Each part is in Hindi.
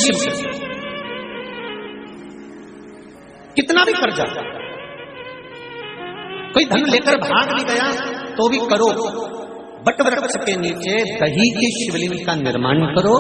शिव कितना भी कर्जा, कोई धन लेकर भाग भी गया तो भी करो, बट वृक्ष के नीचे दही की शिवलिंग का निर्माण करो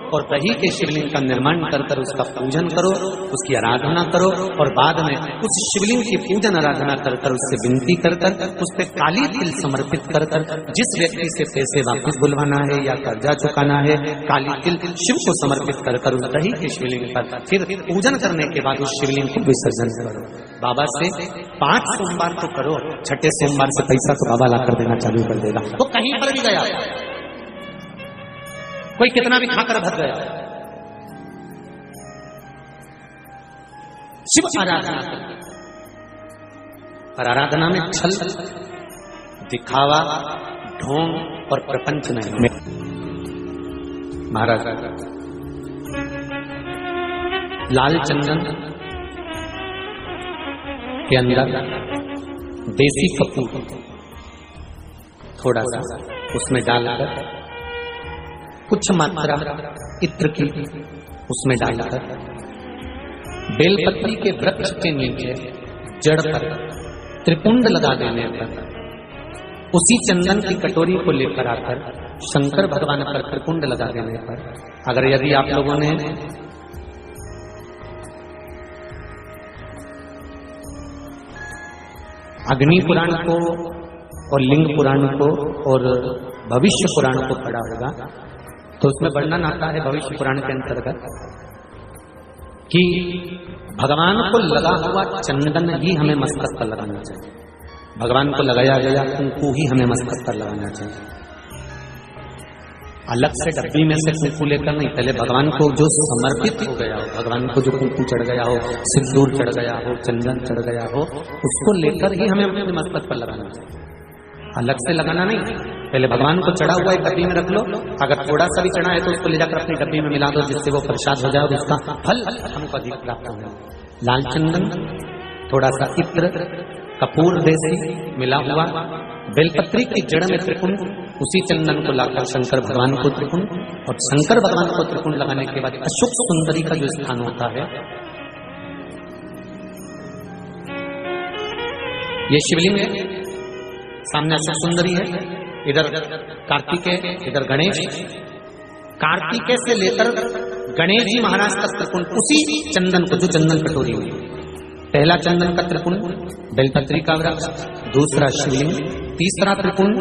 और दही के शिवलिंग का निर्माण कर कर उसका पूजन करो, उसकी आराधना करो और बाद में उस शिवलिंग की पूजन आराधना कर कर उससे विनती कर कर उस पर काली तिल समर्पित कर कर जिस व्यक्ति से पैसे वापस बुलवाना है या कर्जा चुकाना है, काली तिल शिव को समर्पित कर कर उस दही के शिवलिंग पर फिर पूजन करने के बाद उस शिवलिंग को विसर्जन करो। बाबा से 5 सोमवार तो करो, छठे सोमवार से पैसा तो बाबा ला कर देना चालू कर देगा। वो कहीं पर भी गया, कोई कितना भी खाकर भर गया, शिव आराधना पर आराधना में छल, दिखावा, ढोंग और प्रपंच नहीं। महाराज लाल चंदन के अंदर देसी कपूर थोड़ा सा उसमें डालकर, कुछ मात्रा इत्र की उसमें डालकर, बेलपत्री के वृक्ष के नीचे जड़ पर त्रिपुंड लगा देने पर, उसी चंदन की कटोरी को लेकर आकर शंकर भगवान पर त्रिपुंड लगा देने पर, अगर यदि आप लोगों ने अग्नि पुराण को और लिंग पुराण को और भविष्य पुराण को पढ़ा होगा तो उसमें वर्णन आता है भविष्य पुराण के अंतर्गत कि भगवान को लगा हुआ चंदन ही हमें मस्तक पर लगाना चाहिए, भगवान को लगाया गया कुंकू ही हमें मस्तक पर लगाना चाहिए। अलग से डब्बी में से कुंकू लेकर नहीं, पहले भगवान को जो समर्पित हो गया हो, भगवान को जो कुंकू चढ़ गया हो, सिंदूर चढ़ गया हो, चंदन चढ़ गया हो, उसको लेकर ही हमें अपने मस्तक पर लगाना चाहिए, अलग से लगाना नहीं। पहले भगवान को चढ़ा हुआ एक डब्बी में रख लो, अगर थोड़ा सा भी चढ़ा है तो उसको ले जाकर अपनी डब्बी में मिला दो, जिससे वो प्रसाद हो जाए और उसका फल हमको अधिक प्राप्त हो जाए। लाल चंदन, थोड़ा सा इत्र, कपूर देसी मिला हुआ, बेलपत्री की जड़ में त्रिपुंड, उसी चंदन को लाकर शंकर भगवान को त्रिपुंड, और शंकर भगवान को त्रिपुंड लगाने के बाद अशुभ सुंदरी का जो स्थान होता है, ये शिवलिंग है, सामने अशुभ सुंदरी है, इधर कार्तिकेय, इधर गणेश, कार्तिकेय से लेकर गणेश जी महाराज तक त्रिपुंड उसी चंदन को, जो चंदन कटोरी हुई, पहला चंदन का त्रिपुंड बेलपत्री का वृक्ष, दूसरा शिवलिंग, तीसरा त्रिपुंड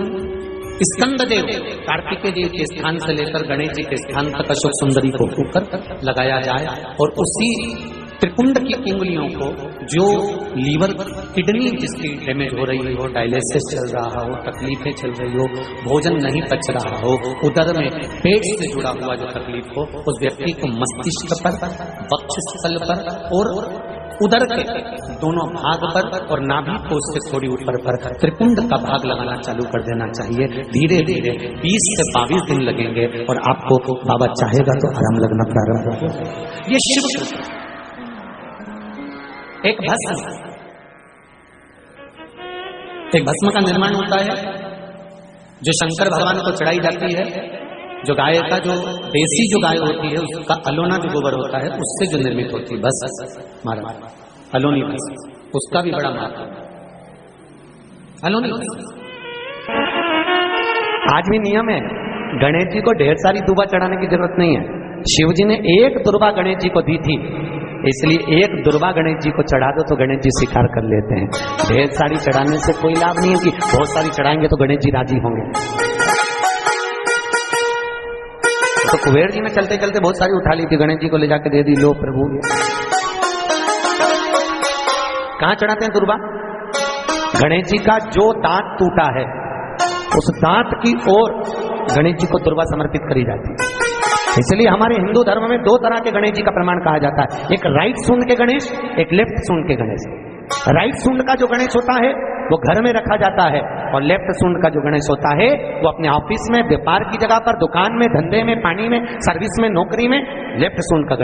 स्कंददेव कार्तिकेय जी के स्थान से लेकर गणेश जी के स्थान तक अशोक सुंदरी को ऊपर लगाया जाए और उसी त्रिपुंड की उंगलियों को, जो लीवर किडनी जिसकी डैमेज हो रही हो, डायलिसिस चल रहा हो, तकलीफें चल रही हो, भोजन नहीं पच रहा हो, उदर में पेट से जुड़ा हुआ जो तकलीफ हो, उस व्यक्ति को मस्तिष्क पर, वक्षस्थल पर और उदर के दोनों भाग पर और नाभि को उससे थोड़ी ऊपर पर त्रिपुंड का भाग लगाना चालू कर देना चाहिए। धीरे धीरे 20 से 22 दिन लगेंगे और आपको बाबा चाहेगा तो आराम लगना प्रारंभ होगा। ये शिव एक भस्म का निर्माण होता है जो शंकर भगवान को चढ़ाई जाती है, जो गाय का, जो देसी जो गाय होती है उसका अलोना जो गोबर होता है उससे जो निर्मित होती है बस महाराज अलोनी बस, उसका भी बड़ा महत्व है। अलोनी आज भी नियम है, गणेश जी को ढेर सारी दुर्बा चढ़ाने की जरूरत नहीं है। शिव जी ने एक दुर्बा गणेश जी को दी थी, इसलिए एक दुर्बा गणेश जी को चढ़ा दो तो गणेश जी स्वीकार कर लेते हैं। ढेर सारी चढ़ाने से कोई लाभ नहीं है कि बहुत सारी चढ़ाएंगे तो गणेश जी राजी होंगे। तो कुबेर जी ने चलते चलते बहुत सारी उठा ली थी, गणेश जी को ले जाके दे दी, लो प्रभु। कहां चढ़ाते हैं दुर्बा? गणेश जी का जो दांत टूटा है उस दांत की ओर गणेश जी को दुर्बा समर्पित करी जाती है। इसलिए हमारे हिंदू धर्म में 2 तरह के गणेश जी का प्रमाण कहा जाता है, एक राइट सूंड के गणेश, एक लेफ्ट सूंड के गणेश। राइट सूंड का जो गणेश होता है वो घर में रखा जाता है और लेफ्ट सूंड का जो गणेश होता है वो अपने ऑफिस में, व्यापार की जगह पर, दुकान में, धंधे में, पानी में, सर्विस में, नौकरी में लेफ्ट सूंड का